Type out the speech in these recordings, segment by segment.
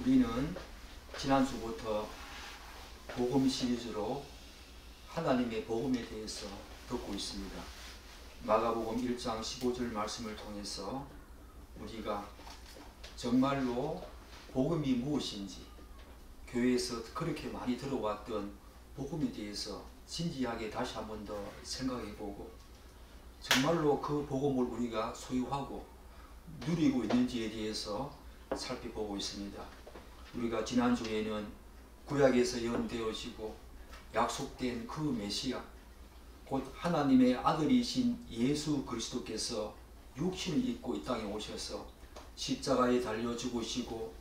우리는 지난주부터 복음 시리즈로 하나님의 복음에 대해서 듣고 있습니다. 마가복음 1장 15절 말씀을 통해서 우리가 정말로 복음이 무엇인지, 교회에서 그렇게 많이 들어왔던 복음에 대해서 진지하게 다시 한 번 더 생각해보고, 정말로 그 복음을 우리가 소유하고 누리고 있는지에 대해서 살펴보고 있습니다. 우리가 지난주에는 구약에서 예언되어지고 약속된 그 메시아, 곧 하나님의 아들이신 예수 그리스도께서 육신을 입고 이 땅에 오셔서 십자가에 달려 죽으시고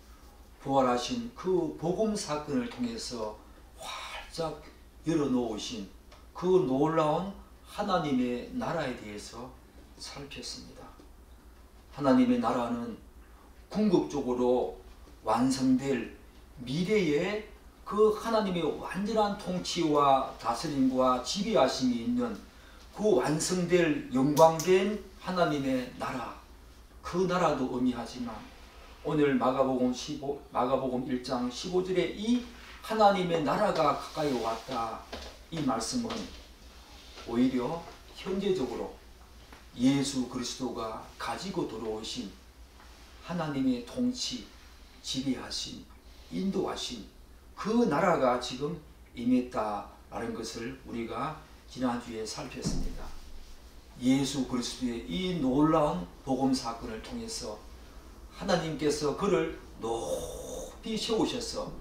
부활하신 그 복음 사건을 통해서 활짝 열어놓으신 그 놀라운 하나님의 나라에 대해서 살폈습니다. 하나님의 나라는 궁극적으로 완성될 미래의 그 하나님의 완전한 통치와 다스림과 지배하심이 있는 그 완성될 영광된 하나님의 나라, 그 나라도 의미하지만 오늘 마가복음 1장 15절에 이 하나님의 나라가 가까이 왔다, 이 말씀은 오히려 현재적으로 예수 그리스도가 가지고 들어오신 하나님의 통치, 지배하심, 인도하심, 그 나라가 지금 임했다라는 것을 우리가 지난주에 살폈습니다. 예수 그리스도의 이 놀라운 복음 사건을 통해서 하나님께서 그를 높이 세우셔서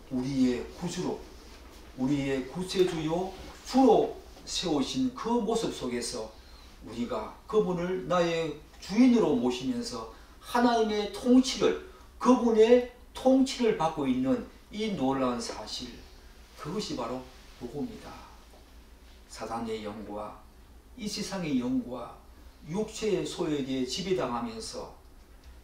우리의 구주로, 우리의 구세주요 주로 세우신 그 모습 속에서 우리가 그분을 나의 주인으로 모시면서 하나님의 통치를, 그분의 통치를 받고 있는 이 놀라운 사실, 그것이 바로 복음이다. 사단의 영과 이 세상의 영과 육체의 소욕에 지배당하면서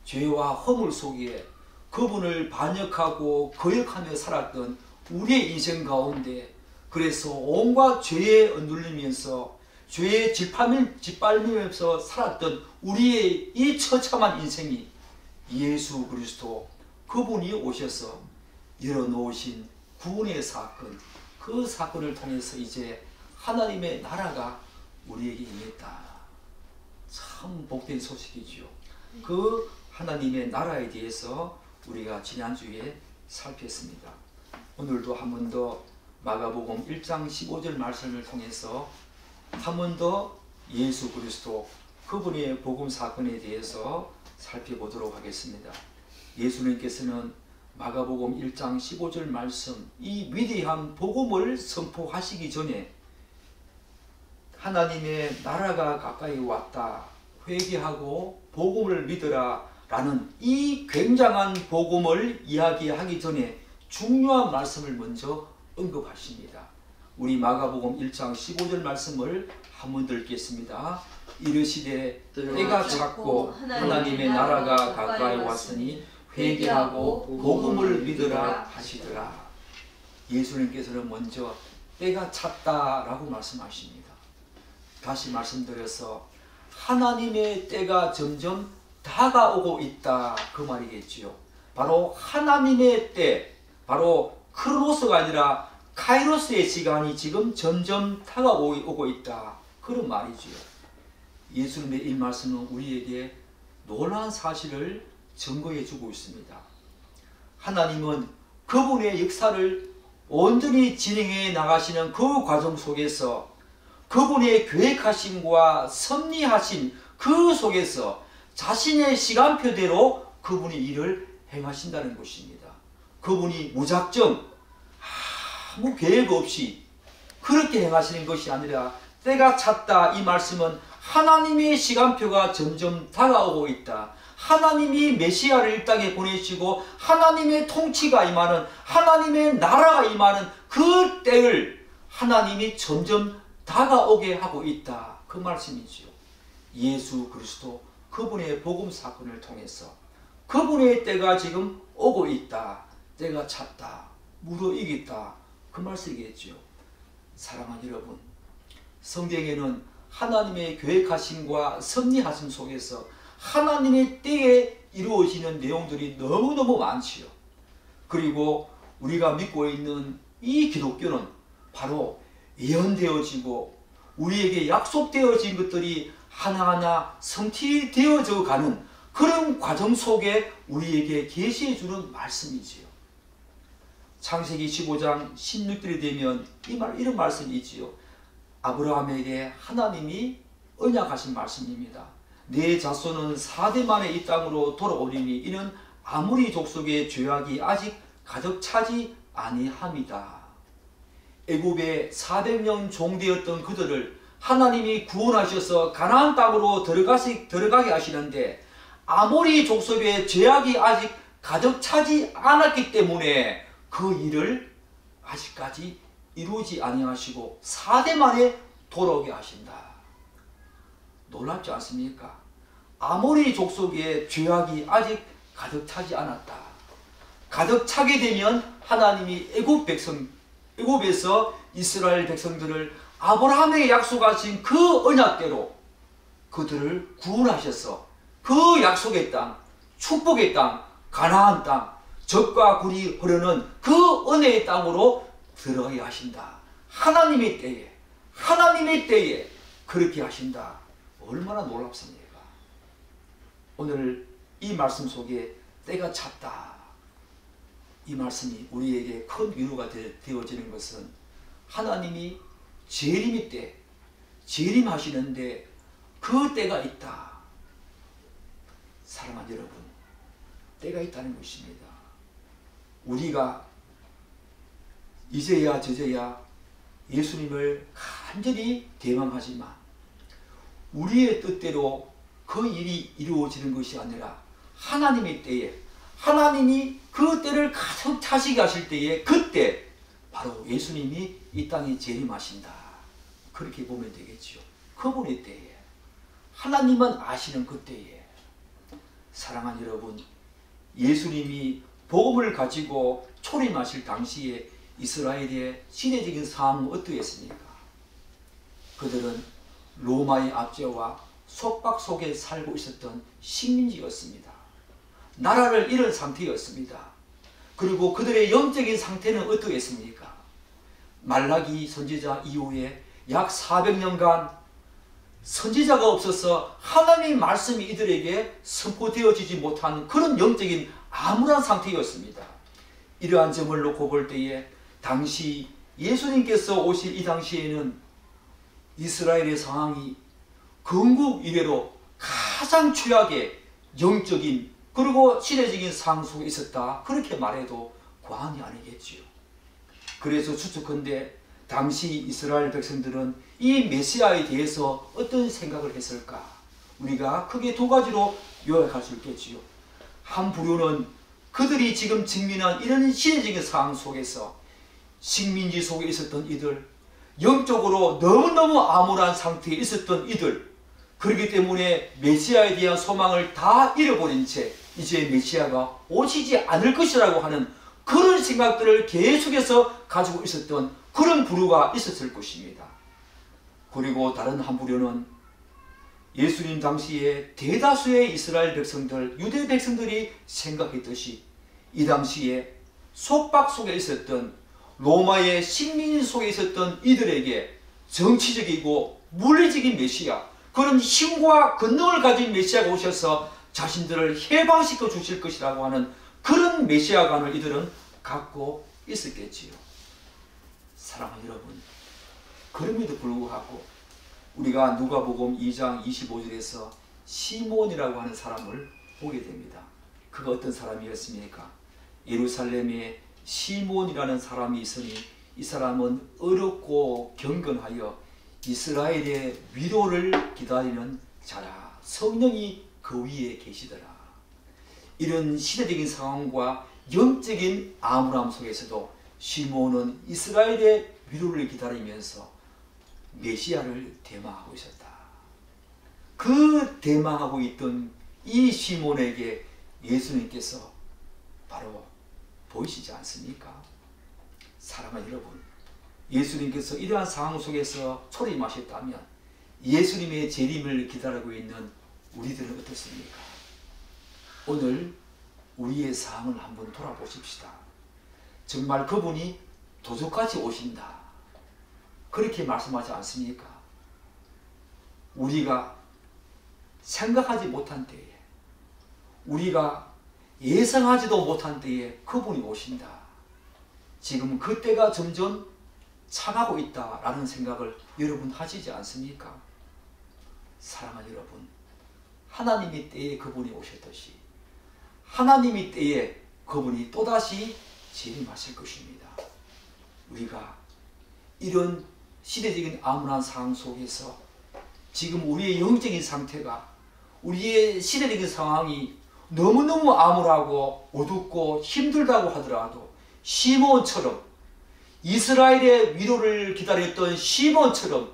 죄와 허물 속에 그분을 반역하고 거역하며 살았던 우리의 인생 가운데, 그래서 온갖 죄에 눌리면서 죄에 짓밟으면서 살았던 우리의 이 처참한 인생이 예수 그리스도 그분이 오셔서 열어놓으신 구원의 사건, 그 사건을 통해서 이제 하나님의 나라가 우리에게 임했다. 참 복된 소식이지요. 그 하나님의 나라에 대해서 우리가 지난주에 살폈습니다. 오늘도 한 번 더 마가복음 1장 15절 말씀을 통해서 한 번 더 예수 그리스도 그분의 복음 사건에 대해서 살펴보도록 하겠습니다. 예수님께서는 마가복음 1장 15절 말씀, 이 위대한 복음을 선포하시기 전에 하나님의 나라가 가까이 왔다, 회개하고 복음을 믿으라 라는 이 굉장한 복음을 이야기하기 전에 중요한 말씀을 먼저 언급하십니다. 우리 마가복음 1장 15절 말씀을 한번 읽겠습니다. 이르시되 때가 찼고 하나님의 나라가 가까이 왔으니 회개하고 복음을 믿으라 하시더라. 예수님께서는 먼저 때가 찼다라고 말씀하십니다. 다시 말씀드려서 하나님의 때가 점점 다가오고 있다, 그 말이겠지요. 바로 하나님의 때, 바로 크로노스가 아니라 카이로스의 시간이 지금 점점 다가오고 있다, 그런 말이지요. 예수님의 이 말씀은 우리에게 놀라운 사실을 증거해 주고 있습니다. 하나님은 그분의 역사를 온전히 진행해 나가시는 그 과정 속에서 그분의 계획하심과 섭리하심 그 속에서 자신의 시간표대로 그분이 일을 행하신다는 것입니다. 그분이 무작정 아무 계획 없이 그렇게 행하시는 것이 아니라 때가 찼다, 이 말씀은 하나님의 시간표가 점점 다가오고 있다. 하나님이 메시아를 이 땅에 보내시고 하나님의 통치가 임하는, 하나님의 나라가 임하는 그 때를 하나님이 점점 다가오게 하고 있다, 그 말씀이지요. 예수 그리스도 그분의 복음 사건을 통해서 그분의 때가 지금 오고 있다, 때가 찼다, 무르익었다, 그 말씀이겠지요. 사랑하는 여러분, 성경에는 하나님의 계획하심과 섭리하심 속에서 하나님의 때에 이루어지는 내용들이 너무너무 많지요. 그리고 우리가 믿고 있는 이 기독교는 바로 예언되어지고 우리에게 약속되어진 것들이 하나하나 성취되어져 가는 그런 과정 속에 우리에게 계시해 주는 말씀이지요. 창세기 15장 16절이 되면 이런 말씀이 있지요. 아브라함에게 하나님이 언약하신 말씀입니다. 내 자손은 4대 만에 이 땅으로 돌아오리니 이는 아무리 족속의 죄악이 아직 가득 차지 아니함이다. 애굽에 400년 종되었던 그들을 하나님이 구원하셔서 가나안 땅으로 들어가게 하시는데 아모리 족속의 죄악이 아직 가득 차지 않았기 때문에 그 일을 아직까지 이루지 아니하시고 4대 만에 돌아오게 하신다. 놀랍지 않습니까? 아모리 족속의 죄악이 아직 가득 차지 않았다. 가득 차게 되면 하나님이 애굽에서 이스라엘 백성들을 아브라함에게 약속하신 그 언약대로 그들을 구원하셔서 그 약속의 땅, 축복의 땅, 가나안 땅, 젖과 굴이 흐르는 그 은혜의 땅으로 들어가게 하신다. 하나님의 때에 그렇게 하신다. 얼마나 놀랍습니까? 오늘 이 말씀 속에 때가 찼다. 이 말씀이 우리에게 큰 위로가 되어지는 것은 하나님이 재림의 때, 재림하시는데 그 때가 있다. 사랑하는 여러분, 때가 있다는 것입니다. 우리가 이제야 저제야 예수님을 간절히 대망하지만 우리의 뜻대로 그 일이 이루어지는 것이 아니라 하나님의 때에 하나님이 그 때를 가득 차시게 하실 때에 그때 바로 예수님이 이 땅에 재림하신다. 그렇게 보면 되겠지요. 그분의 때에 하나님은 아시는 그 때에 사랑하는 여러분, 예수님이 복음을 가지고 초림하실 당시에 이스라엘의 시대적인 상황은 어떠했습니까? 그들은 로마의 압제와 속박 속에 살고 있었던 식민지였습니다. 나라를 잃은 상태였습니다. 그리고 그들의 영적인 상태는 어떠했습니까? 말라기 선지자 이후에 약 400년간 선지자가 없어서 하나님의 말씀이 이들에게 선포되어지지 못한 그런 영적인 암울한 상태였습니다. 이러한 점을 놓고 볼 때에 당시 예수님께서 오실 이 당시에는 이스라엘의 상황이 건국 이래로 가장 최악의 영적인 그리고 시대적인 상황 속에 있었다. 그렇게 말해도 과언이 아니겠지요. 그래서 추측컨대 당시 이스라엘 백성들은 이 메시아에 대해서 어떤 생각을 했을까? 우리가 크게 두 가지로 요약할 수 있겠지요. 한 부류는 그들이 지금 직면한 이런 시대적인 상황 속에서 식민지 속에 있었던 이들, 영적으로 너무너무 암울한 상태에 있었던 이들, 그렇기 때문에 메시아에 대한 소망을 다 잃어버린 채 이제 메시아가 오시지 않을 것이라고 하는 그런 생각들을 계속해서 가지고 있었던 그런 부류가 있었을 것입니다. 그리고 다른 한 부류는 예수님 당시에 대다수의 이스라엘 백성들, 유대 백성들이 생각했듯이 이 당시에 속박 속에 있었던 로마의 식민 속에 있었던 이들에게 정치적이고 물리적인 메시아, 그런 힘과 권능을 가진 메시아가 오셔서 자신들을 해방시켜 주실 것이라고 하는 그런 메시아관을 이들은 갖고 있었겠지요. 사랑하는 여러분, 그럼에도 불구하고 우리가 누가복음 2장 25절에서 시몬이라고 하는 사람을 보게 됩니다. 그가 어떤 사람이었습니까? 예루살렘에 시몬이라는 사람이 있으니 이 사람은 어렵고 경건하여 이스라엘의 위로를 기다리는 자라. 성령이 그 위에 계시더라. 이런 시대적인 상황과 영적인 암울함 속에서도 시몬은 이스라엘의 위로를 기다리면서 메시아를 대망하고 있었다. 그 대망하고 있던 이 시몬에게 예수님께서 바로 보이시지 않습니까? 사랑하는 여러분, 예수님께서 이러한 상황 속에서 초림하셨다면 예수님의 재림을 기다리고 있는 우리들은 어떻습니까? 오늘 우리의 상황을 한번 돌아보십시다. 정말 그분이 도둑같이 오신다. 그렇게 말씀하지 않습니까? 우리가 생각하지 못한 때에, 우리가 예상하지도 못한 때에 그분이 오신다. 지금 그때가 점점 차가고 있다라는 생각을 여러분 하시지 않습니까? 사랑하는 여러분, 하나님의 때에 그분이 오셨듯이 하나님의 때에 그분이 또다시 재림하실 것입니다. 우리가 이런 시대적인 암울한 상황 속에서 지금 우리의 영적인 상태가, 우리의 시대적인 상황이 너무너무 암울하고 어둡고 힘들다고 하더라도 시므온처럼, 이스라엘의 위로를 기다렸던 시므온처럼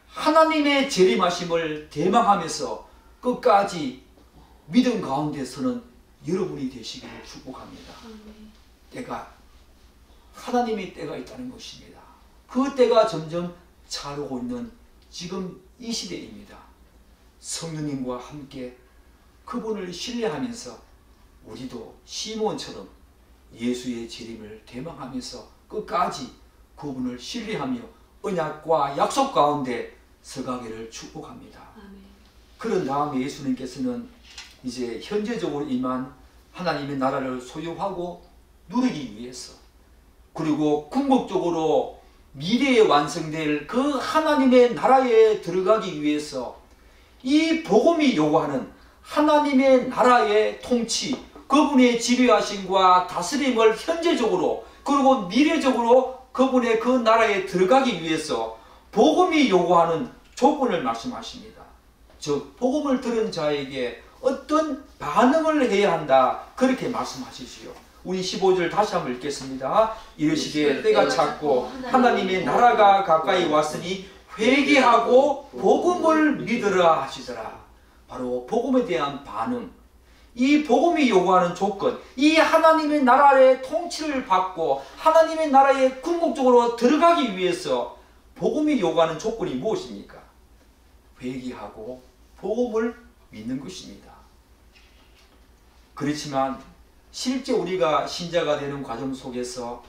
하나님의 재림하심을 대망하면서 끝까지 믿음 가운데서는 여러분이 되시기를 축복합니다. 때가, 하나님의 때가 있다는 것입니다. 그 때가 점점 차오르고 있는 지금 이 시대입니다. 성령님과 함께 그분을 신뢰하면서 우리도 시므온처럼 예수의 재림을 대망하면서 끝까지 그분을 신뢰하며 언약과 약속 가운데 서가기를 축복합니다. 아멘. 그런 다음에 예수님께서는 이제 현재적으로 임한 하나님의 나라를 소유하고 누리기 위해서, 그리고 궁극적으로 미래에 완성될 그 하나님의 나라에 들어가기 위해서 이 복음이 요구하는 하나님의 나라의 통치, 그분의 지배하심과 다스림을 현재적으로 그리고 미래적으로 그분의 그 나라에 들어가기 위해서 복음이 요구하는 조건을 말씀하십니다. 즉 복음을 들은 자에게 어떤 반응을 해야 한다, 그렇게 말씀하시지요. 우리 15절 다시 한번 읽겠습니다. 이르시되 때가 찼고 하나님의 나라가 가까이 왔으니 회개하고 복음을 믿으라 하시더라. 바로 복음에 대한 반응, 이 복음이 요구하는 조건, 이 하나님의 나라의 통치를 받고 하나님의 나라에 궁극적으로 들어가기 위해서 복음이 요구하는 조건이 무엇입니까? 회개하고 복음을 믿는 것입니다. 그렇지만 실제 우리가 신자가 되는 과정 속에서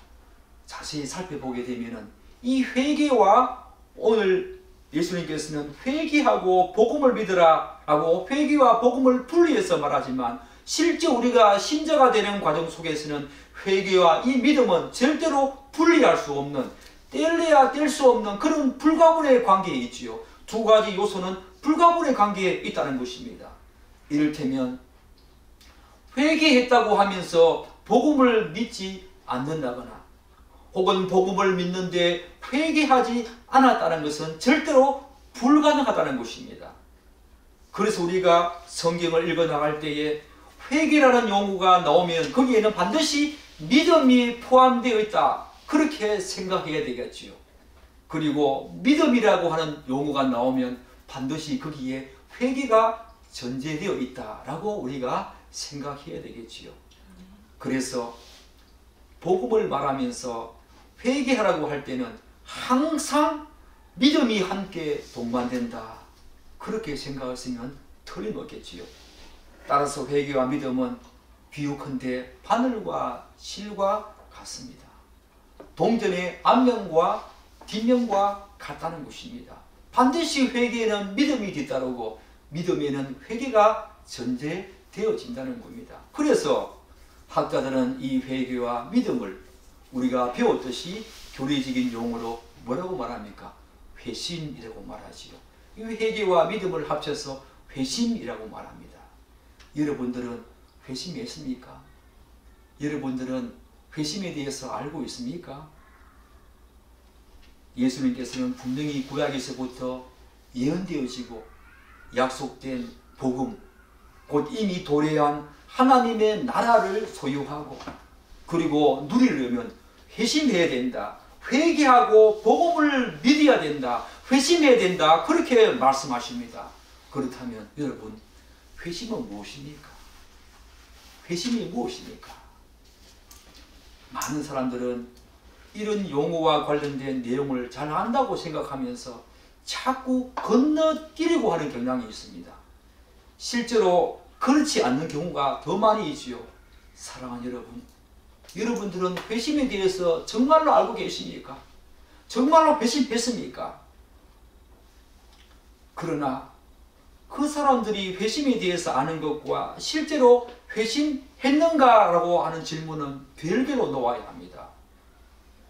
자세히 살펴보게 되면 이 회개와, 오늘 예수님께서는 회개하고 복음을 믿으라 하고 회개와 복음을 분리해서 말하지만 실제 우리가 신자가 되는 과정 속에서는 회개와 이 믿음은 절대로 분리할 수 없는, 뗄래야 뗄 수 없는 그런 불가분의 관계에 있지요. 두 가지 요소는 불가분의 관계에 있다는 것입니다. 이를테면 회개했다고 하면서 복음을 믿지 않는다거나 혹은 복음을 믿는데 회개하지 않았다는 것은 절대로 불가능하다는 것입니다. 그래서 우리가 성경을 읽어나갈 때에 회개라는 용어가 나오면 거기에는 반드시 믿음이 포함되어 있다, 그렇게 생각해야 되겠지요. 그리고 믿음이라고 하는 용어가 나오면 반드시 거기에 회개가 전제되어 있다라고 우리가 생각해야 되겠지요. 그래서 복음을 말하면서 회개하라고 할 때는 항상 믿음이 함께 동반된다, 그렇게 생각하시면 틀림없겠지요. 따라서 회개와 믿음은 비유컨대 바늘과 실과 같습니다. 동전의 앞면과 뒷면과 같다는 것입니다. 반드시 회개에는 믿음이 뒤따르고 믿음에는 회개가 전제되어진다는 겁니다. 그래서 학자들은 이 회개와 믿음을 우리가 배웠듯이 교리적인 용어로 뭐라고 말합니까? 회심이라고 말하지요. 이 회개와 믿음을 합쳐서 회심이라고 말합니다. 여러분들은 회심했습니까? 여러분들은 회심에 대해서 알고 있습니까? 예수님께서는 분명히 구약에서부터 예언되어지고 약속된 복음, 곧 이미 도래한 하나님의 나라를 소유하고 그리고 누리려면 회심해야 된다, 회개하고 복음을 믿어야 된다, 회심해야 된다, 그렇게 말씀하십니다. 그렇다면 여러분, 회심은 무엇입니까? 회심이 무엇입니까? 많은 사람들은 이런 용어와 관련된 내용을 잘 안다고 생각하면서 자꾸 건너뛰려고 하는 경향이 있습니다. 실제로 그렇지 않는 경우가 더 많이 있지요. 사랑하는 여러분, 여러분들은 회심에 대해서 정말로 알고 계십니까? 정말로 회심했습니까? 그러나 그 사람들이 회심에 대해서 아는 것과 실제로 회심했는가라고 하는 질문은 별개로 놓아야 합니다.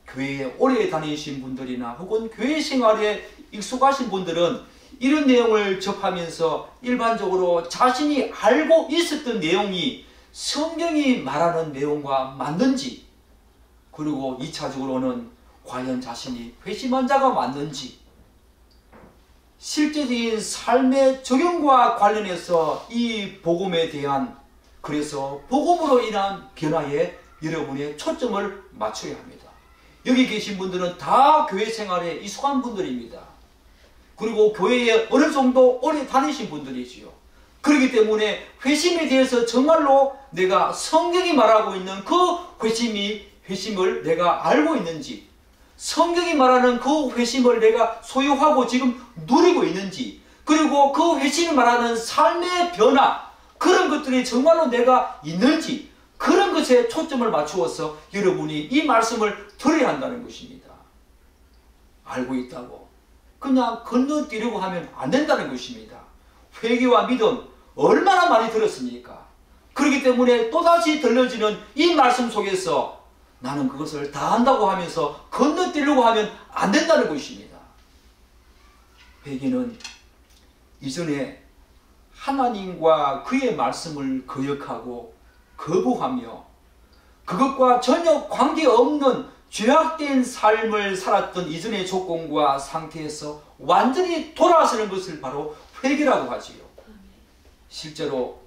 교회에 오래 다니신 분들이나 혹은 교회 생활에 익숙하신 분들은 이런 내용을 접하면서 일반적으로 자신이 알고 있었던 내용이 성경이 말하는 내용과 맞는지, 그리고 2차적으로는 과연 자신이 회심한 자가 맞는지, 실제적인 삶의 적용과 관련해서 이 복음에 대한, 그래서 복음으로 인한 변화에 여러분의 초점을 맞춰야 합니다. 여기 계신 분들은 다 교회 생활에 익숙한 분들입니다. 그리고 교회에 어느 정도 오래 다니신 분들이지요. 그렇기 때문에 회심에 대해서 정말로 내가 성경이 말하고 있는 그 회심을 내가 알고 있는지, 성경이 말하는 그 회심을 내가 소유하고 지금 누리고 있는지, 그리고 그 회심이 말하는 삶의 변화, 그런 것들이 정말로 내가 있는지, 그런 것에 초점을 맞추어서 여러분이 이 말씀을 들어야 한다는 것입니다. 알고 있다고 그냥 건너뛰려고 하면 안 된다는 것입니다. 회개와 믿음 얼마나 많이 들었습니까? 그렇기 때문에 또다시 들려지는 이 말씀 속에서 나는 그것을 다 한다고 하면서 건너뛰려고 하면 안 된다는 것입니다. 회개는 이전에 하나님과 그의 말씀을 거역하고 거부하며 그것과 전혀 관계없는 죄악된 삶을 살았던 이전의 조건과 상태에서 완전히 돌아서는 것을 바로 회개라고 하지요. 실제로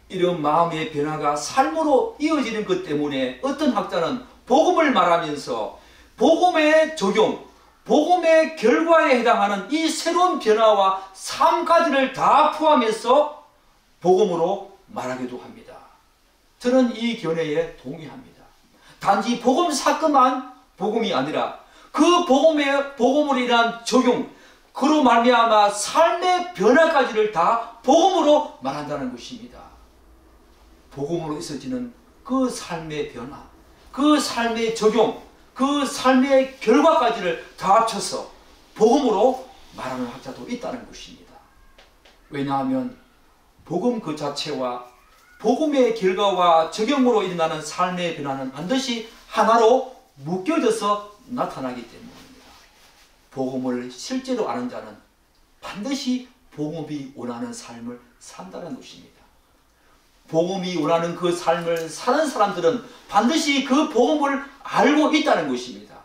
이런 마음의 변화가 삶으로 이어지는 것 때문에 어떤 학자는 복음을 말하면서 복음의 적용, 복음의 결과에 해당하는 이 새로운 변화와 삶 가지를 다 포함해서 복음으로 말하기도 합니다. 저는 이 견해에 동의합니다. 단지 복음 사건만 복음이 아니라 그 복음으로 인한 적용, 그로 말미암아 삶의 변화까지를 다 복음으로 말한다는 것입니다. 복음으로 있어지는 그 삶의 변화, 그 삶의 적용, 그 삶의 결과까지를 다 합쳐서 복음으로 말하는 학자도 있다는 것입니다. 왜냐하면 복음 그 자체와 복음의 결과와 적용으로 일어나는 삶의 변화는 반드시 하나로 묶여져서 나타나기 때문입니다. 복음을 실제로 아는 자는 반드시 복음이 원하는 삶을 산다는 것입니다. 복음이 원하는 그 삶을 사는 사람들은 반드시 그 복음을 알고 있다는 것입니다.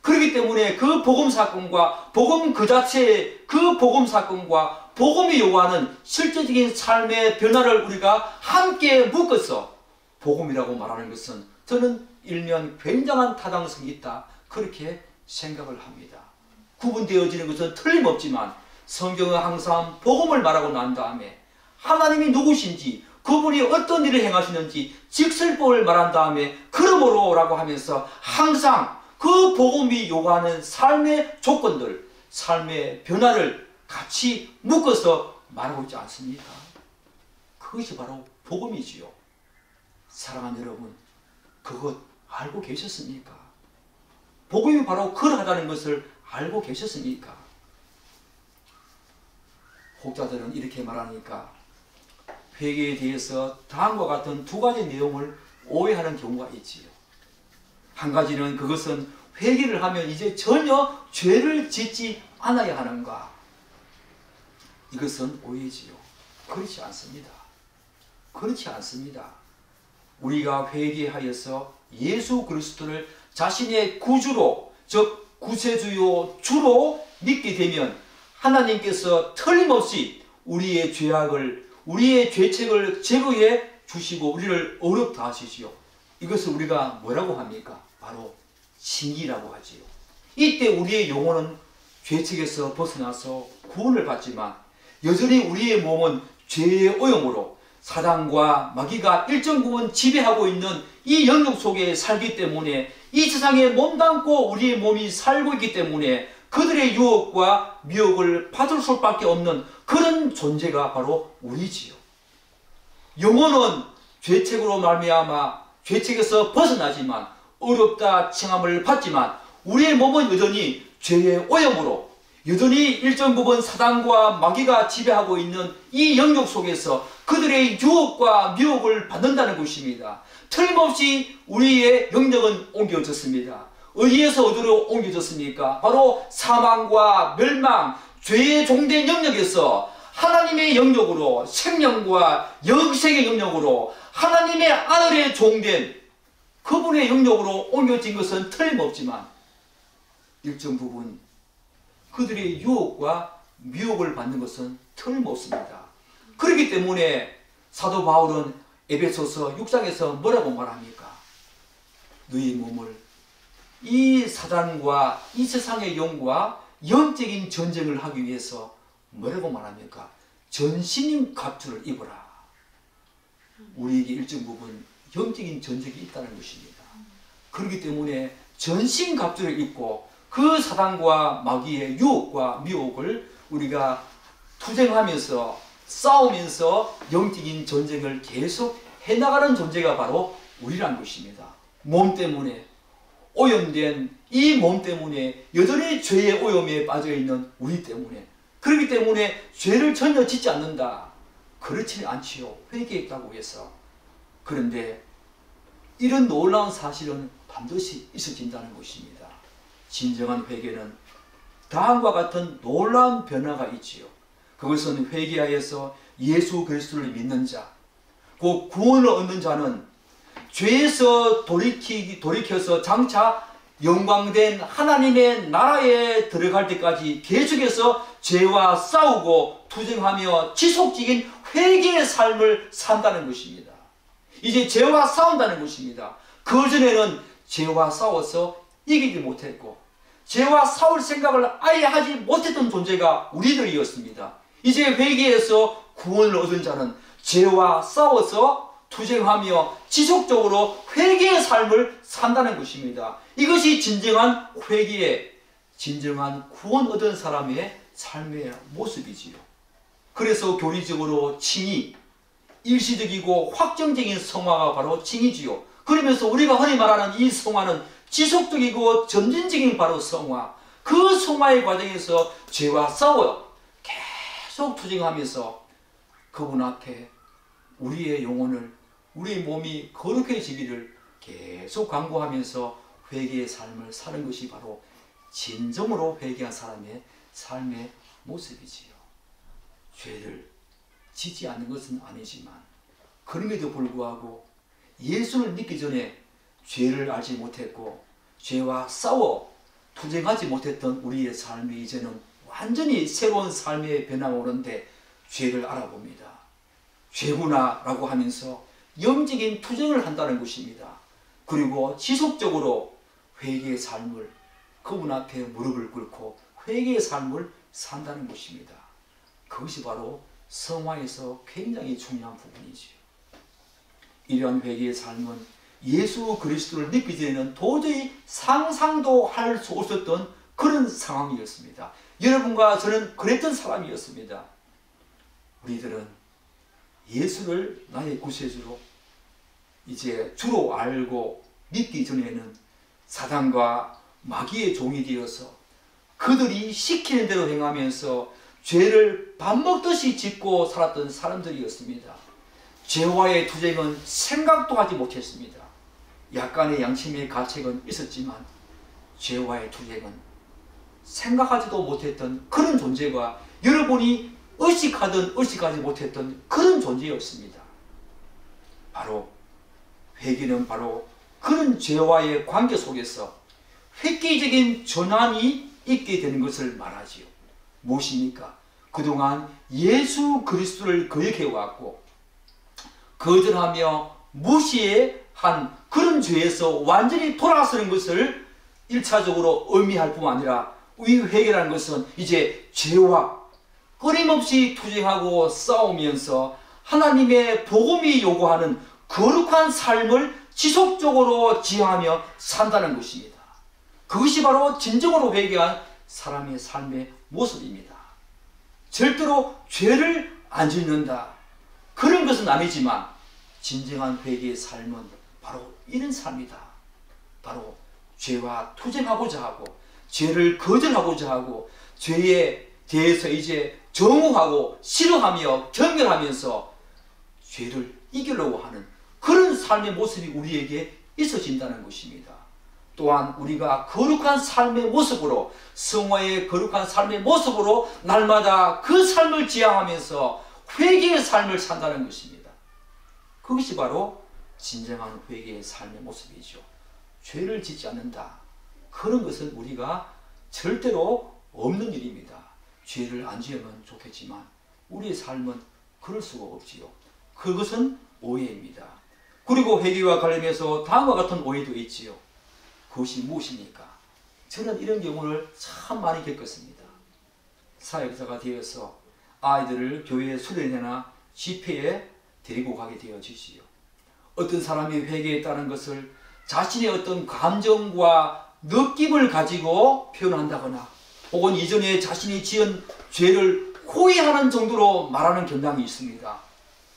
그렇기 때문에 그 복음 사건과 복음 그 자체의 그 복음 사건과 복음이 요구하는 실제적인 삶의 변화를 우리가 함께 묶어서 복음이라고 말하는 것은 저는 일면 굉장한 타당성이 있다, 그렇게 생각을 합니다. 구분되어지는 것은 틀림없지만 성경은 항상 복음을 말하고 난 다음에 하나님이 누구신지, 그분이 어떤 일을 행하시는지 직설법을 말한 다음에 그러므로 라고 하면서 항상 그 복음이 요구하는 삶의 조건들, 삶의 변화를 같이 묶어서 말하고 있지 않습니까? 그것이 바로 복음이지요. 사랑하는 여러분, 그것 알고 계셨습니까? 복음이 바로 그러하다는 것을 알고 계셨습니까? 혹자들은 이렇게 말하니까 회개에 대해서 다음과 같은 두 가지 내용을 오해하는 경우가 있지요. 한 가지는 그것은 회개를 하면 이제 전혀 죄를 짓지 않아야 하는가? 이것은 오해지요. 그렇지 않습니다. 그렇지 않습니다. 우리가 회개하여서 예수 그리스도를 자신의 구주로, 즉 구세주요 주로 믿게 되면 하나님께서 틀림없이 우리의 죄악을, 우리의 죄책을 제거해 주시고 우리를 어렵다 하시지요. 이것을 우리가 뭐라고 합니까? 바로 징이라고 하지요. 이때 우리의 영혼은 죄책에서 벗어나서 구원을 받지만 여전히 우리의 몸은 죄의 오염으로 사단과 마귀가 일정 부분 지배하고 있는 이 영역 속에 살기 때문에 이 세상에 몸담고 우리의 몸이 살고 있기 때문에 그들의 유혹과 미혹을 받을 수밖에 없는 그런 존재가 바로 우리지요. 영혼은 죄책으로 말미암아 죄책에서 벗어나지만 어렵다 칭함을 받지만 우리의 몸은 여전히 죄의 오염으로 여전히 일정 부분 사단과 마귀가 지배하고 있는 이 영역 속에서 그들의 유혹과 미혹을 받는다는 것입니다. 틀림없이 우리의 영역은 옮겨졌습니다. 어디에서 어디로 옮겨졌습니까? 바로 사망과 멸망, 죄의 종된 영역에서 하나님의 영역으로, 생명과 영생의 영역으로, 하나님의 아들의 종된 그분의 영역으로 옮겨진 것은 틀림없지만 일정 부분 그들의 유혹과 미혹을 받는 것은 틀림없습니다. 그렇기 때문에 사도 바울은 에베소서 6장에서 뭐라고 말합니까? 너희 몸을 이 사단과 이 세상의 영과 영적인 전쟁을 하기 위해서 뭐라고 말합니까? 전신 갑주를 입어라. 우리에게 일정 부분 영적인 전쟁이 있다는 것입니다. 그렇기 때문에 전신 갑주를 입고 그 사단과 마귀의 유혹과 미혹을 우리가 투쟁하면서 싸우면서 영적인 전쟁을 계속 해나가는 존재가 바로 우리란 것입니다. 몸 때문에 오염된 이 몸 때문에 여전히 죄의 오염에 빠져있는 우리 때문에 그렇기 때문에 죄를 전혀 짓지 않는다. 그렇지는 않지요. 회개했다고 해서. 그런데 이런 놀라운 사실은 반드시 있어진다는 것입니다. 진정한 회개는 다음과 같은 놀라운 변화가 있지요. 그것은 회개하여서 예수 그리스도를 믿는 자, 그 구원을 얻는 자는 죄에서 돌이켜서 장차 영광된 하나님의 나라에 들어갈 때까지 계속해서 죄와 싸우고 투쟁하며 지속적인 회개의 삶을 산다는 것입니다. 이제 죄와 싸운다는 것입니다. 그전에는 죄와 싸워서 이기지 못했고 죄와 싸울 생각을 아예 하지 못했던 존재가 우리들이었습니다. 이제 회개해서 구원을 얻은 자는 죄와 싸워서 투쟁하며 지속적으로 회개의 삶을 산다는 것입니다. 이것이 진정한 회개의 진정한 구원 얻은 사람의 삶의 모습이지요. 그래서 교리적으로 칭의, 일시적이고 확정적인 성화가 바로 칭의지요. 그러면서 우리가 흔히 말하는 이 성화는 지속적이고 점진적인 바로 성화. 그 성화의 과정에서 죄와 싸워 계속 투쟁하면서 그분 앞에 우리의 영혼을, 우리의 몸이 거룩해지기를 계속 간구하면서 회개의 삶을 사는 것이 바로 진정으로 회개한 사람의 삶의 모습이지요. 죄를 짓지 않는 것은 아니지만 그럼에도 불구하고 예수를 믿기 전에 죄를 알지 못했고 죄와 싸워 투쟁하지 못했던 우리의 삶이 이제는 완전히 새로운 삶의 변화가 오는데 죄를 알아봅니다. 죄구나 라고 하면서 영적인 투쟁을 한다는 것입니다. 그리고 지속적으로 회개의 삶을 그분 앞에 무릎을 꿇고 회개의 삶을 산다는 것입니다. 그것이 바로 성화에서 굉장히 중요한 부분이지요. 이러한 회개의 삶은 예수 그리스도를 믿기 전에는 도저히 상상도 할 수 없었던 그런 상황이었습니다. 여러분과 저는 그랬던 사람이었습니다. 우리들은 예수를 나의 구세주로 이제 주로 알고 믿기 전에는 사단과 마귀의 종이 되어서 그들이 시키는 대로 행하면서 죄를 밥 먹듯이 짓고 살았던 사람들이었습니다. 죄와의 투쟁은 생각도 하지 못했습니다. 약간의 양심의 가책은 있었지만 죄와의 투쟁은 생각하지도 못했던 그런 존재가 여러분이 의식하든 의식하지 못했던 그런 존재였습니다. 바로 회개는 바로 그런 죄와의 관계 속에서 획기적인 전환이 있게 되는 것을 말하지요. 무엇입니까? 그동안 예수 그리스도를 거역해왔고 거절하며 무시한 그런 죄에서 완전히 돌아서는 것을 1차적으로 의미할 뿐만 아니라 이 회개라는 것은 이제 죄와 끊임없이 투쟁하고 싸우면서 하나님의 복음이 요구하는 거룩한 삶을 지속적으로 지향하며 산다는 것입니다. 그것이 바로 진정으로 회개한 사람의 삶의 모습입니다. 절대로 죄를 안 짓는다. 그런 것은 아니지만 진정한 회개의 삶은 바로 이런 삶이다. 바로 죄와 투쟁하고자 하고 죄를 거절하고자 하고 죄에 대해서 이제 정오하고 싫어하며 경멸하면서 죄를 이기려고 하는 그런 삶의 모습이 우리에게 있어진다는 것입니다. 또한 우리가 거룩한 삶의 모습으로, 성화의 거룩한 삶의 모습으로 날마다 그 삶을 지향하면서 회개의 삶을 산다는 것입니다. 그것이 바로 진정한 회개의 삶의 모습이죠. 죄를 짓지 않는다. 그런 것은 우리가 절대로 없는 일입니다. 죄를 안 지으면 좋겠지만 우리의 삶은 그럴 수가 없지요. 그것은 오해입니다. 그리고 회개와 관련해서 다음과 같은 오해도 있지요. 그것이 무엇입니까? 저는 이런 경우를 참 많이 겪었습니다. 사역자가 되어서 아이들을 교회 수련회나 집회에 데리고 가게 되어지지요. 어떤 사람이 회개했다는 것을 자신의 어떤 감정과 느낌을 가지고 표현한다거나 혹은 이전에 자신이 지은 죄를 후회하는 정도로 말하는 경향이 있습니다.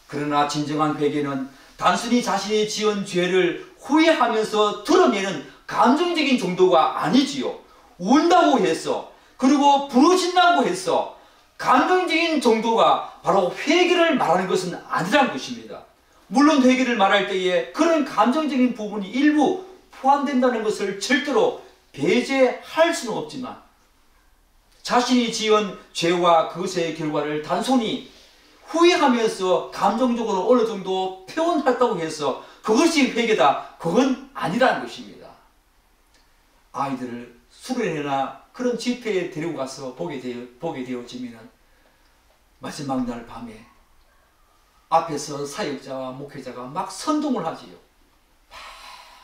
그러나 진정한 회개는 단순히 자신이 지은 죄를 후회하면서 드러내는 감정적인 정도가 아니지요. 운다고 해서, 그리고 부르짖는다고 해서 감정적인 정도가 바로 회개를 말하는 것은 아니라는 것입니다. 물론 회개를 말할 때에 그런 감정적인 부분이 일부 포함된다는 것을 절대로 배제할 수는 없지만, 자신이 지은 죄와 그것의 결과를 단순히 후회하면서 감정적으로 어느 정도 표현했다고 해서 그것이 회개다, 그건 아니라는 것입니다. 아이들을 수련회나 그런 집회에 데리고 가서 보게 되어지면 마지막 날 밤에 앞에서 사역자와 목회자가 막 선동을 하지요. 막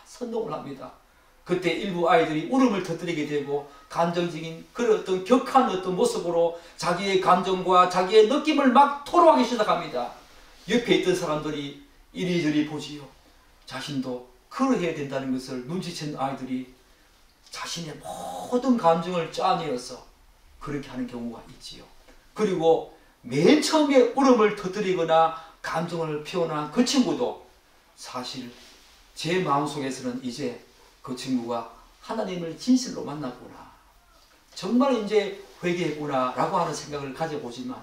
선동을 합니다. 그때 일부 아이들이 울음을 터뜨리게 되고 감정적인 그런 어떤 격한 어떤 모습으로 자기의 감정과 자기의 느낌을 막 토로하기 시작합니다. 옆에 있던 사람들이 이리저리 보지요. 자신도 그러해야 된다는 것을 눈치챈 아이들이 자신의 모든 감정을 짜내어서 그렇게 하는 경우가 있지요. 그리고 맨 처음에 울음을 터뜨리거나 감정을 표현한 그 친구도 사실 제 마음속에서는 이제 그 친구가 하나님을 진실로 만났구나, 정말 이제 회개했구나 라고 하는 생각을 가져보지만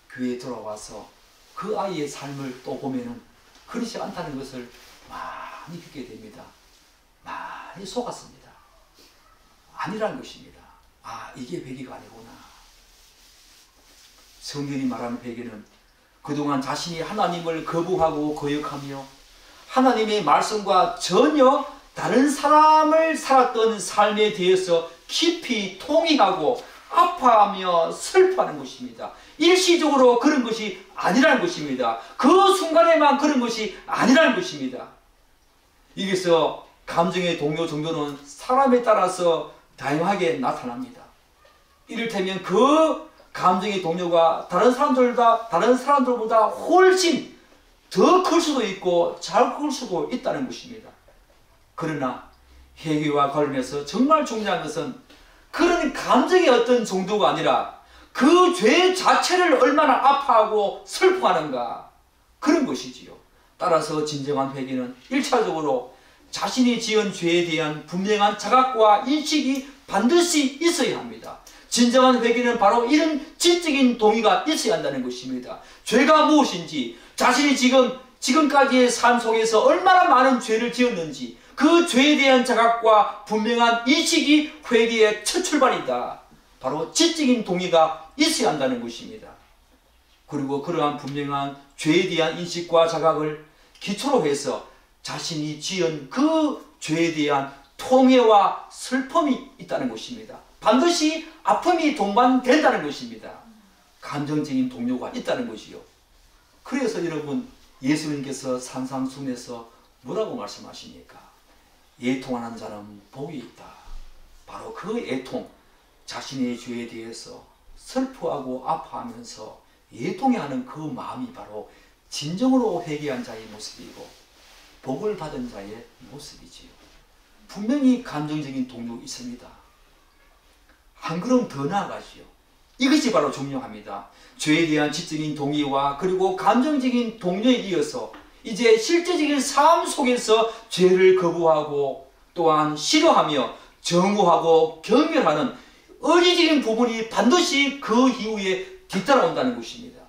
교회에 돌아와서 그 아이의 삶을 또 보면은 그렇지 않다는 것을 많이 겪게 됩니다. 많이 속았습니다. 아니라는 것입니다. 아, 이게 회개가 아니구나. 성경이 말하는 회개는 그동안 자신이 하나님을 거부하고 거역하며 하나님의 말씀과 전혀 다른 사람을 살았던 삶에 대해서 깊이 통회하고 아파하며 슬퍼하는 것입니다. 일시적으로 그런 것이 아니라는 것입니다. 그 순간에만 그런 것이 아니라는 것입니다. 여기서 감정의 동요 정도는 사람에 따라서 다양하게 나타납니다. 이를테면 그 감정의 동요가 다른 사람들보다 훨씬 더 클 수도 있고 잘 클 수도 있다는 것입니다. 그러나 회개와 관련해서 정말 중요한 것은 그런 감정의 어떤 정도가 아니라 그 죄 자체를 얼마나 아파하고 슬퍼하는가, 그런 것이지요. 따라서 진정한 회개는 1차적으로 자신이 지은 죄에 대한 분명한 자각과 인식이 반드시 있어야 합니다. 진정한 회개는 바로 이런 지적인 동의가 있어야 한다는 것입니다. 죄가 무엇인지, 자신이 지금까지의 삶 속에서 얼마나 많은 죄를 지었는지 그 죄에 대한 자각과 분명한 인식이 회개의 첫 출발이다. 바로 지적인 동의가 있어야 한다는 것입니다. 그리고 그러한 분명한 죄에 대한 인식과 자각을 기초로 해서 자신이 지은 그 죄에 대한 통회와 슬픔이 있다는 것입니다. 반드시 아픔이 동반된다는 것입니다. 감정적인 동요가 있다는 것이요. 그래서 여러분, 예수님께서 산상순에서 뭐라고 말씀하십니까? 애통하는 자는 복이 있다. 바로 그 애통, 자신의 죄에 대해서 슬퍼하고 아파하면서 애통해하는 그 마음이 바로 진정으로 회개한 자의 모습이고 복을 받은 자의 모습이지요. 분명히 감정적인 동요 있습니다. 한 걸음 더 나아가시오. 이것이 바로 중요합니다. 죄에 대한 지적인 동의와 그리고 감정적인 동요에 이어서 이제 실제적인 삶 속에서 죄를 거부하고 또한 싫어하며 정오하고 경멸하는 의지적인 부분이 반드시 그 이후에 뒤따라온다는 것입니다.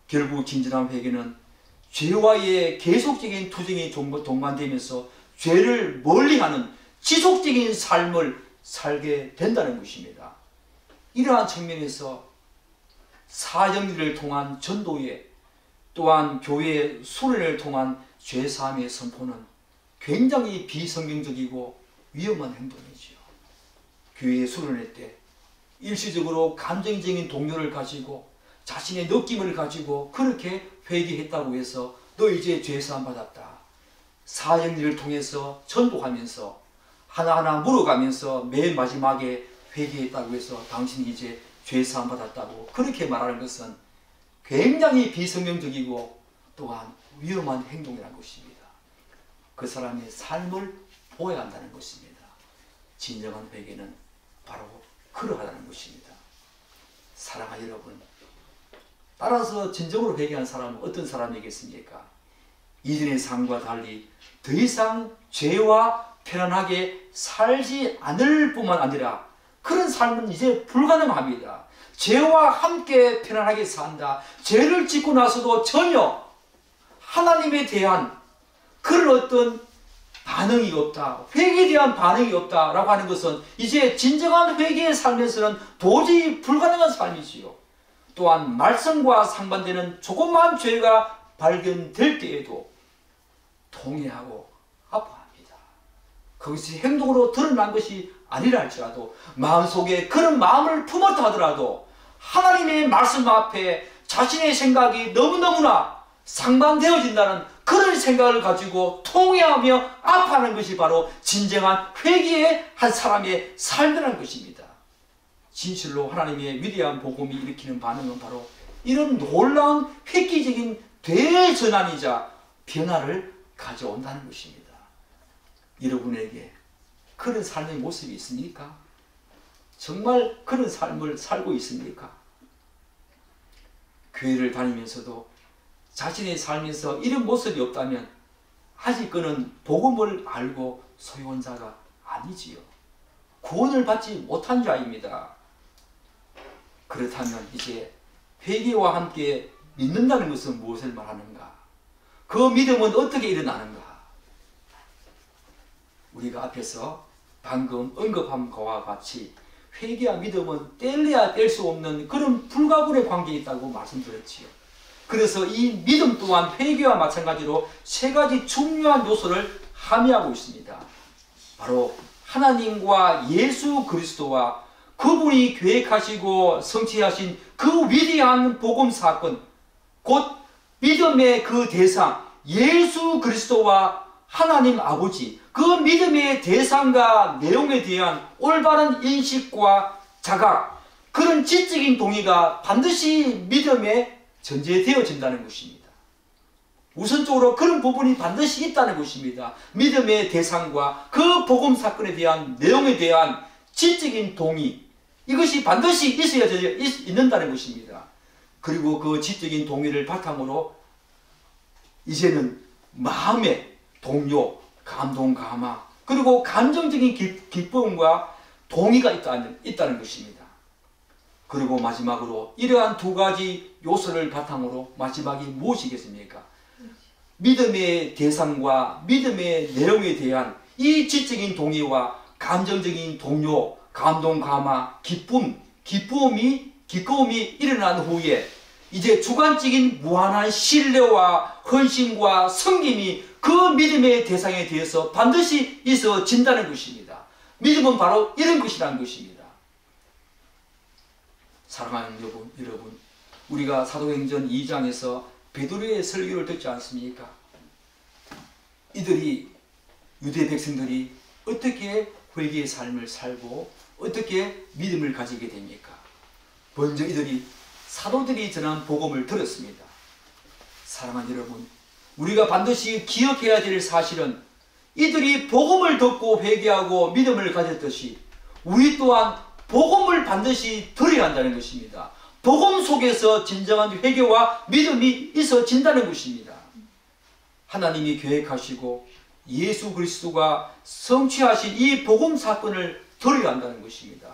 결국 진정한 회개는 죄와의 계속적인 투쟁이 동반되면서 죄를 멀리하는 지속적인 삶을 살게 된다는 것입니다. 이러한 측면에서 사정리를 통한 전도회 또한 교회의 수련을 통한 죄사함의 선포는 굉장히 비성경적이고 위험한 행동이지요. 교회의 수련회 때 일시적으로 감정적인 동요를 가지고 자신의 느낌을 가지고 그렇게 회개했다고 해서 너 이제 죄사함 받았다. 사정리를 통해서 전도하면서 하나하나 물어가면서 맨 마지막에 회개했다고 해서 당신이 이제 죄사함 받았다고 그렇게 말하는 것은 굉장히 비성경적이고 또한 위험한 행동이라는 것입니다. 그 사람의 삶을 보아야 한다는 것입니다. 진정한 회개는 바로 그러하다는 것입니다. 사랑하는 여러분, 따라서 진정으로 회개한 사람은 어떤 사람이겠습니까? 이전의 삶과 달리 더 이상 죄와 편안하게 살지 않을 뿐만 아니라 그런 삶은 이제 불가능합니다. 죄와 함께 편안하게 산다. 죄를 짓고 나서도 전혀 하나님에 대한 그런 어떤 반응이 없다. 회개에 대한 반응이 없다라고 하는 것은 이제 진정한 회개의 삶에서는 도저히 불가능한 삶이지요. 또한 말씀과 상반되는 조그마한 죄가 발견될 때에도 통회하고 아파합니다. 그것이 행동으로 드러난 것이 아니라 할지라도 마음속에 그런 마음을 품었다 하더라도 하나님의 말씀 앞에 자신의 생각이 너무너무나 상반되어진다는 그런 생각을 가지고 통회하며 아파하는 것이 바로 진정한 회개의 한 사람의 삶이라는 것입니다. 진실로 하나님의 위대한 복음이 일으키는 반응은 바로 이런 놀라운 획기적인 대전환이자 변화를 가져온다는 것입니다. 여러분에게 그런 삶의 모습이 있습니까? 정말 그런 삶을 살고 있습니까? 교회를 다니면서도 자신의 삶에서 이런 모습이 없다면 아직 그는 복음을 알고 소유한 자가 아니지요. 구원을 받지 못한 자입니다. 그렇다면 이제 회개와 함께 믿는다는 것은 무엇을 말하는가? 그 믿음은 어떻게 일어나는가? 우리가 앞에서 방금 언급한 것과 같이 회개와 믿음은 뗄래야 뗄 수 없는 그런 불가분의 관계에 있다고 말씀드렸지요. 그래서 이 믿음 또한 회개와 마찬가지로 세 가지 중요한 요소를 함의하고 있습니다. 바로 하나님과 예수 그리스도와 그분이 계획하시고 성취하신 그 위대한 복음 사건, 곧 믿음의 그 대상 예수 그리스도와 하나님 아버지, 그 믿음의 대상과 내용에 대한 올바른 인식과 자각, 그런 지적인 동의가 반드시 믿음에 전제되어진다는 것입니다. 우선적으로 그런 부분이 반드시 있다는 것입니다. 믿음의 대상과 그 복음 사건에 대한 내용에 대한 지적인 동의, 이것이 반드시 있어야 있는다는 것입니다. 그리고 그 지적인 동의를 바탕으로 이제는 마음의 동요, 감동, 감화, 그리고 감정적인 기쁨과 동의가 있다는 것입니다. 그리고 마지막으로 이러한 두 가지 요소를 바탕으로 마지막이 무엇이겠습니까? 믿음의 대상과 믿음의 내용에 대한 이 지적인 동의와 감정적인 동요, 감동, 감화, 기쁨이 일어난 후에 이제 주관적인 무한한 신뢰와 헌신과 섬김이 그 믿음의 대상에 대해서 반드시 있어진다는 것입니다. 믿음은 바로 이런 것이라는 것입니다. 사랑하는 여러분, 우리가 사도행전 2장에서 베드로의 설교를 듣지 않습니까? 이들이 유대 백성들이 어떻게 회개의 삶을 살고 어떻게 믿음을 가지게 됩니까? 먼저 이들이 사도들이 전한 복음을 들었습니다. 사랑하는 여러분, 우리가 반드시 기억해야 될 사실은 이들이 복음을 듣고 회개하고 믿음을 가졌듯이 우리 또한 복음을 반드시 들어야 한다는 것입니다. 복음 속에서 진정한 회개와 믿음이 있어진다는 것입니다. 하나님이 계획하시고 예수 그리스도가 성취하신 이 복음 사건을 들어야 한다는 것입니다.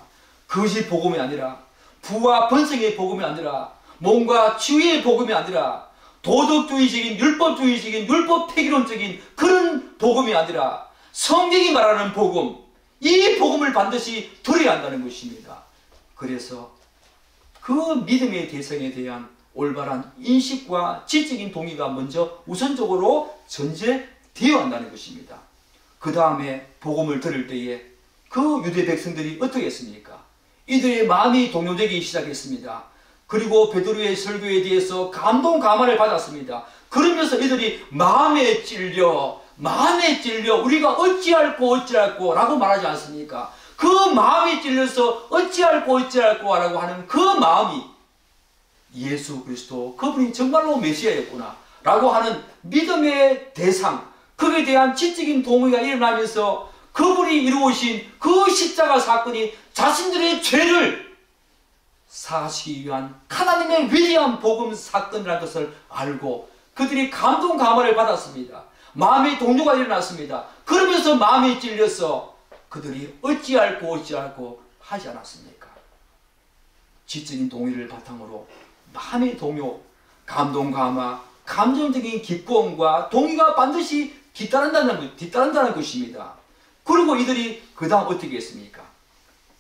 거짓 복음이 아니라, 부와 번성의 복음이 아니라, 몸과 치유의 복음이 아니라, 도덕주의적인 율법주의적인 율법 폐기론적인 그런 복음이 아니라 성경이 말하는 복음, 이 복음을 반드시 들어야 한다는 것입니다. 그래서 그 믿음의 대상에 대한 올바른 인식과 지적인 동의가 먼저 우선적으로 전제되어야 한다는 것입니다. 그 다음에 복음을 들을 때에 그 유대 백성들이 어떻게 했습니까? 이들의 마음이 동요되기 시작했습니다. 그리고 베드로의 설교에 대해서 감동 감화를 받았습니다. 그러면서 이들이 마음에 찔려 우리가 어찌할꼬 라고 말하지 않습니까? 그 마음이 찔려서 어찌할꼬 라고 하는 그 마음이 예수 그리스도, 그분이 정말로 메시아였구나 라고 하는 믿음의 대상, 그에 대한 지적인 동의가 일어나면서 그분이 이루어진 그 십자가 사건이 자신들의 죄를 사하시기 위한 하나님의 위대한 복음 사건이라는 것을 알고 그들이 감동 감화를 받았습니다. 마음의 동요가 일어났습니다. 그러면서 마음이 찔려서 그들이 어찌할꼬 하지 않았습니까? 지적인 동의를 바탕으로 마음의 동요, 감동 감화, 감정적인 기쁨과 동의가 반드시 뒤따른다는 것입니다. 그리고 이들이 그 다음 어떻게 했습니까?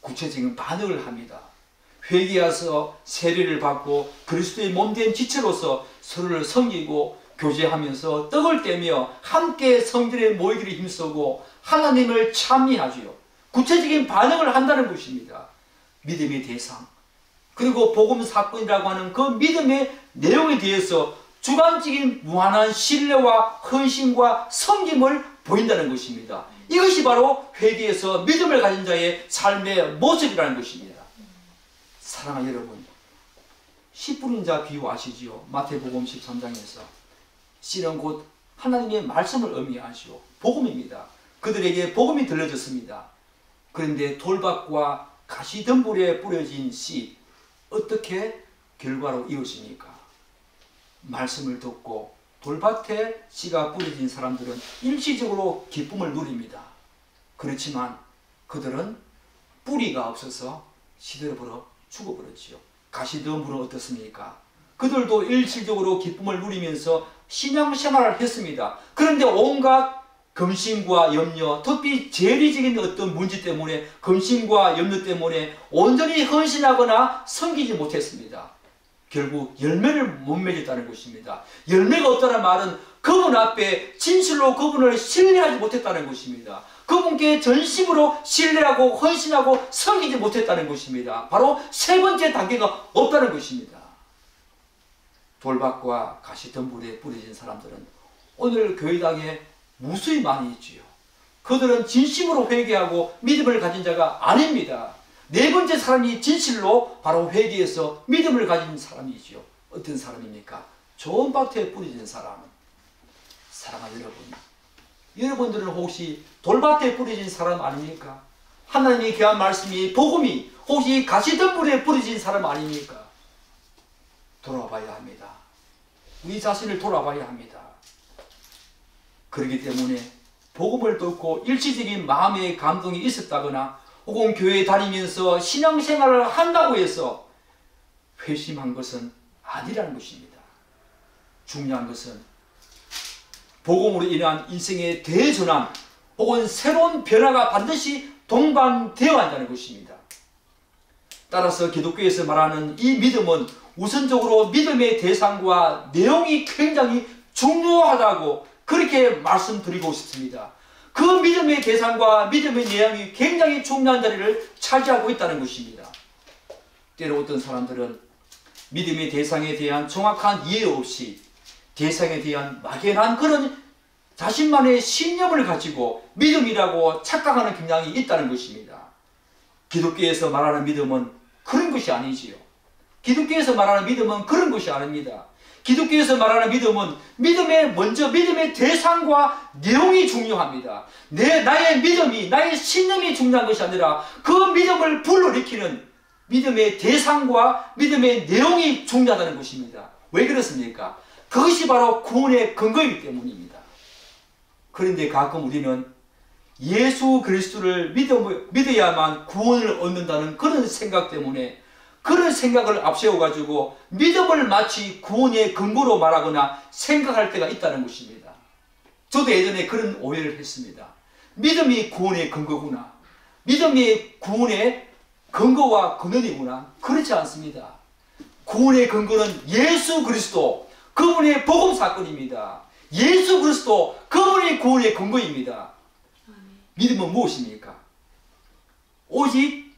구체적인 반응을 합니다. 회개하서 세례를 받고 그리스도의 몸된 지체로서 서로를 섬기고 교제하면서 떡을 떼며 함께 성전에 모이기를 힘쓰고 하나님을 찬미하지요. 구체적인 반응을 한다는 것입니다. 믿음의 대상, 그리고 복음 사건이라고 하는 그 믿음의 내용에 대해서 주관적인 무한한 신뢰와 헌신과 섬김을 보인다는 것입니다. 이것이 바로 회개에서 믿음을 가진 자의 삶의 모습이라는 것입니다. 사랑하는 여러분, 씨 뿌린 자 비유 아시지요? 마태복음 13장에서 씨는 곧 하나님의 말씀을 의미하시오. 복음입니다. 그들에게 복음이 들려졌습니다. 그런데 돌밭과 가시덤불에 뿌려진 씨, 어떻게 결과로 이어집니까? 말씀을 듣고 돌밭에 씨가 뿌려진 사람들은 일시적으로 기쁨을 누립니다. 그렇지만 그들은 뿌리가 없어서 시들어버려 죽어버렸지요. 가시덤불은 어떻습니까? 그들도 일시적으로 기쁨을 누리면서 신앙생활을 했습니다. 그런데 온갖 검심과 염려, 특히 재리적인 어떤 문제 때문에, 검심과 염려 때문에 온전히 헌신하거나 섬기지 못했습니다. 결국 열매를 못 맺었다는 것입니다. 열매가 없다는 말은 그분 앞에 진실로 그분을 신뢰하지 못했다는 것입니다. 그분께 전심으로 신뢰하고 헌신하고 섬기지 못했다는 것입니다. 바로 세 번째 단계가 없다는 것입니다. 돌밭과 가시덤불에 뿌려진 사람들은 오늘 교회당에 무수히 많이 있지요. 그들은 진심으로 회개하고 믿음을 가진 자가 아닙니다. 네 번째 사람이 진실로 바로 회개해서 믿음을 가진 사람이지요. 어떤 사람입니까? 좋은 밭에 뿌려진 사람은, 사랑하는 여러분, 여러분들은 혹시 돌밭에 뿌려진 사람 아닙니까? 하나님이 귀한 말씀이, 복음이 혹시 가시덤불에 뿌려진 사람 아닙니까? 돌아봐야 합니다. 우리 자신을 돌아봐야 합니다. 그렇기 때문에 복음을 듣고 일시적인 마음의 감동이 있었다거나 혹은 교회에 다니면서 신앙생활을 한다고 해서 회심한 것은 아니라는 것입니다. 중요한 것은 복음으로 인한 인생의 대전환 혹은 새로운 변화가 반드시 동반되어야 한다는 것입니다. 따라서 기독교에서 말하는 이 믿음은 우선적으로 믿음의 대상과 내용이 굉장히 중요하다고 그렇게 말씀드리고 싶습니다. 그 믿음의 대상과 믿음의 내용이 굉장히 중요한 자리를 차지하고 있다는 것입니다. 때로 어떤 사람들은 믿음의 대상에 대한 정확한 이해 없이 대상에 대한 막연한 그런 자신만의 신념을 가지고 믿음이라고 착각하는 경향이 있다는 것입니다. 기독교에서 말하는 믿음은 그런 것이 아니지요. 기독교에서 말하는 믿음은 그런 것이 아닙니다. 기독교에서 말하는 믿음은 먼저 믿음의 대상과 내용이 중요합니다. 나의 믿음이, 나의 신념이 중요한 것이 아니라 그 믿음을 불러일으키는 믿음의 대상과 믿음의 내용이 중요하다는 것입니다. 왜 그렇습니까? 그것이 바로 구원의 근거이기 때문입니다. 그런데 가끔 우리는 예수 그리스도를 믿어야만 구원을 얻는다는 그런 생각 때문에, 그런 생각을 앞세워가지고 믿음을 마치 구원의 근거로 말하거나 생각할 때가 있다는 것입니다. 저도 예전에 그런 오해를 했습니다. 믿음이 구원의 근거구나. 믿음이 구원의 근거와 근원이구나. 그렇지 않습니다. 구원의 근거는 예수 그리스도, 그분의 복음 사건입니다. 예수 그리스도, 그분의 구원의 근거입니다. 믿음은 무엇입니까? 오직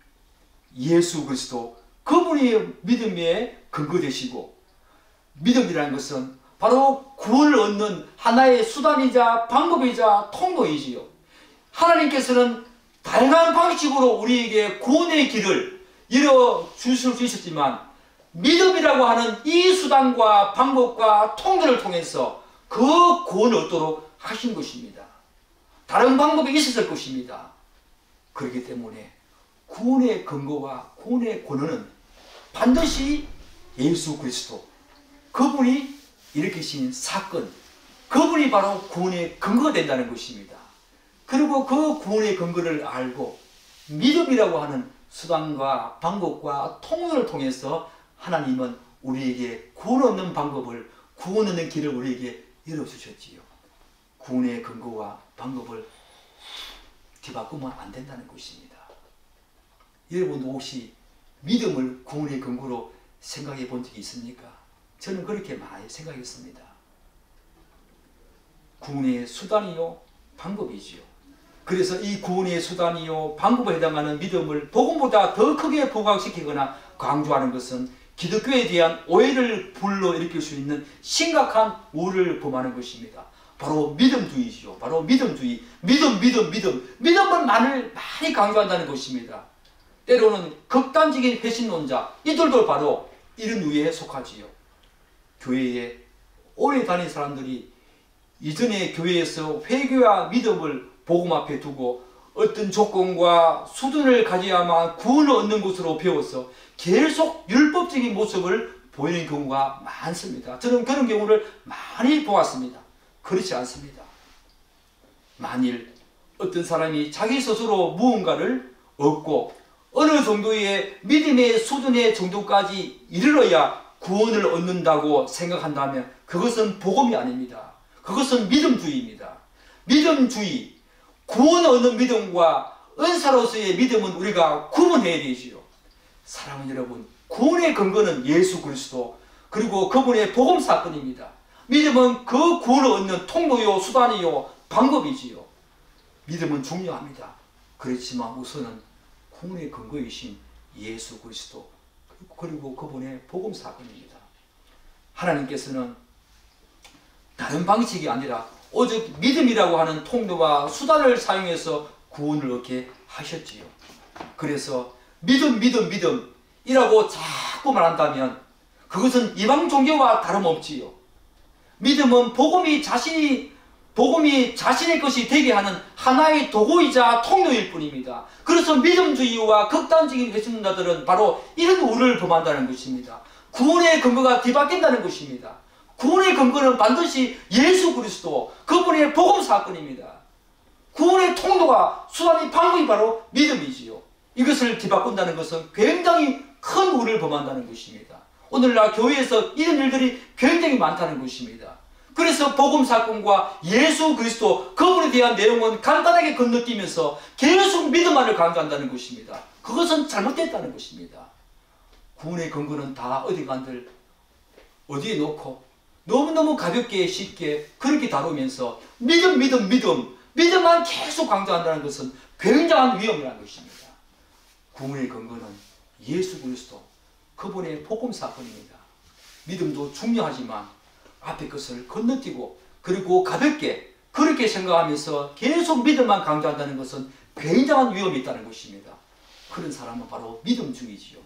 예수 그리스도, 그분이 믿음의 근거 되시고, 믿음이라는 것은 바로 구원을 얻는 하나의 수단이자 방법이자 통로이지요. 하나님께서는 다양한 방식으로 우리에게 구원의 길을 열어주실 수 있었지만, 믿음이라고 하는 이 수단과 방법과 통로를 통해서 그 구원을 얻도록 하신 것입니다. 다른 방법이 있었을 것입니다. 그렇기 때문에 구원의 근거와 구원의 권한은 반드시 예수 그리스도, 그분이 일으키신 사건, 그분이 바로 구원의 근거가 된다는 것입니다. 그리고 그 구원의 근거를 알고 믿음이라고 하는 수단과 방법과 통로를 통해서 하나님은 우리에게 구원 얻는 방법을, 구원 얻는 길을 우리에게 열어주셨지요. 구원의 근거와 방법을 뒤바꾸면 안 된다는 것입니다. 여러분도 혹시 믿음을 구원의 근거로 생각해 본 적이 있습니까? 저는 그렇게 많이 생각했습니다. 구원의 수단이요, 방법이지요. 그래서 이 구원의 수단이요, 방법에 해당하는 믿음을 복음보다 더 크게 부각시키거나 강조하는 것은 기독교에 대한 오해를 불러일으킬 수 있는 심각한 우를 범하는 것입니다. 바로 믿음주의죠. 바로 믿음주의. 믿음을 많이 강조한다는 것입니다. 때로는 극단적인 회신론자, 이들도 바로 이런 유에 속하지요. 교회에 오래 다닌 사람들이 이전에 교회에서 회개와 믿음을 복음 앞에 두고 어떤 조건과 수준을 가져야만 구원을 얻는 것으로 배워서 계속 율법적인 모습을 보이는 경우가 많습니다. 저는 그런 경우를 많이 보았습니다. 그렇지 않습니다. 만일 어떤 사람이 자기 스스로 무언가를 얻고 어느 정도의 믿음의 수준의 정도까지 이르러야 구원을 얻는다고 생각한다면 그것은 복음이 아닙니다. 그것은 믿음주의입니다. 믿음주의, 구원을 얻는 믿음과 은사로서의 믿음은 우리가 구분해야 되지요. 사랑하는 여러분, 구원의 근거는 예수 그리스도, 그리고 그분의 복음 사건입니다. 믿음은 그 구원을 얻는 통로요, 수단이요, 방법이지요. 믿음은 중요합니다. 그렇지만 우선은 구원의 근거이신 예수 그리스도, 그리고 그분의 복음 사건입니다. 하나님께서는 다른 방식이 아니라 오직 믿음이라고 하는 통로와 수단을 사용해서 구원을 얻게 하셨지요. 그래서 믿음이라고 자꾸 말한다면 그것은 이방 종교와 다름없지요. 믿음은 복음이 자신의 것이 되게 하는 하나의 도구이자 통로일 뿐입니다. 그래서 믿음주의와 극단적인 회신자들은 바로 이런 우를 범한다는 것입니다. 구원의 근거가 뒤바뀐다는 것입니다. 구원의 근거는 반드시 예수 그리스도, 그분의 복음 사건입니다. 구원의 통로가, 수단이, 방법이 바로 믿음이지요. 이것을 뒤바꾼다는 것은 굉장히 큰 우를 범한다는 것입니다. 오늘날 교회에서 이런 일들이 굉장히 많다는 것입니다. 그래서 복음 사건과 예수 그리스도, 그분에 대한 내용은 간단하게 건너뛰면서 계속 믿음만을 강조한다는 것입니다. 그것은 잘못됐다는 것입니다. 구원의 근거는 다 어디간들 어디에 놓고 너무너무 가볍게 쉽게 그렇게 다루면서 믿음만 계속 강조한다는 것은 굉장한 위험이라는 것입니다. 구원의 근거는 예수 그리스도, 그분의 복음 사건입니다. 믿음도 중요하지만 앞에 것을 건너뛰고 그리고 가볍게 그렇게 생각하면서 계속 믿음만 강조한다는 것은 굉장한 위험이 있다는 것입니다. 그런 사람은 바로 믿음주의지요.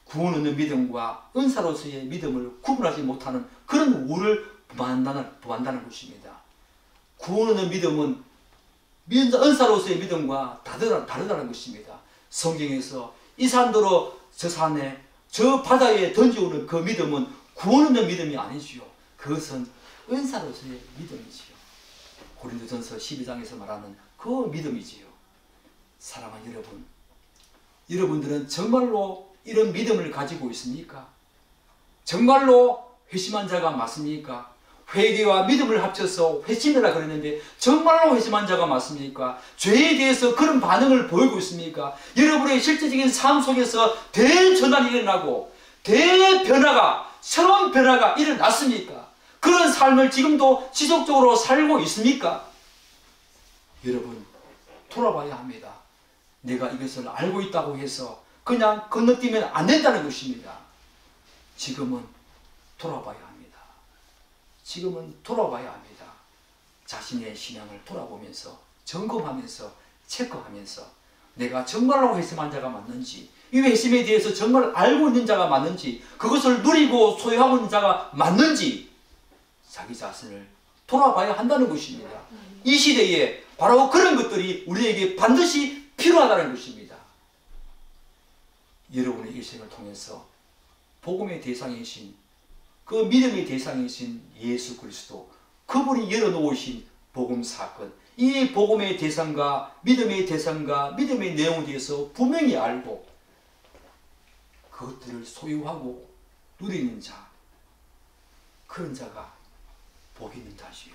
구원 얻는 믿음과 은사로서의 믿음을 구분하지 못하는 그런 우를 범한다는 것입니다. 구원 얻는 믿음은 은사로서의 믿음과 다르다는 것입니다. 성경에서 이 사람들로 저 산에 저 바다에 던져오는 그 믿음은 구원 없는 믿음이 아니지요. 그것은 은사로서의 믿음이지요. 고린도전서 12장에서 말하는 그 믿음이지요. 사랑하는 여러분, 여러분들은 정말로 이런 믿음을 가지고 있습니까? 정말로 회심한 자가 맞습니까? 회개와 믿음을 합쳐서 회심이라 그랬는데 정말로 회심한 자가 맞습니까? 죄에 대해서 그런 반응을 보이고 있습니까? 여러분의 실제적인 삶 속에서 대전환이 일어나고 대변화가, 새로운 변화가 일어났습니까? 그런 삶을 지금도 지속적으로 살고 있습니까? 여러분, 돌아봐야 합니다. 내가 이것을 알고 있다고 해서 그냥 건너뛰면 안 된다는 것입니다. 지금은 돌아봐야 합니다. 지금은 돌아봐야 합니다. 자신의 신앙을 돌아보면서 점검하면서 체크하면서 내가 정말로 회심한 자가 맞는지, 이 회심에 대해서 정말 알고 있는 자가 맞는지, 그것을 누리고 소유하고 있는 자가 맞는지 자기 자신을 돌아봐야 한다는 것입니다. 이 시대에 바로 그런 것들이 우리에게 반드시 필요하다는 것입니다. 여러분의 일생을 통해서 복음의 대상이신, 그 믿음의 대상이신 예수 그리스도, 그분이 열어놓으신 복음 사건, 이 복음의 대상과 믿음의 내용에 대해서 분명히 알고 그것들을 소유하고 누리는 자, 그런 자가 복 있는 자시요.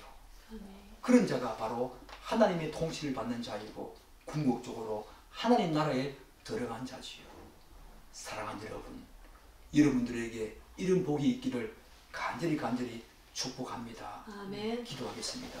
그런 자가 바로 하나님의 통치를 받는 자이고 궁극적으로 하나님 나라에 들어간 자지요. 사랑하는 여러분, 여러분들에게 이런 복이 있기를 간절히 축복합니다. 아멘. 기도하겠습니다.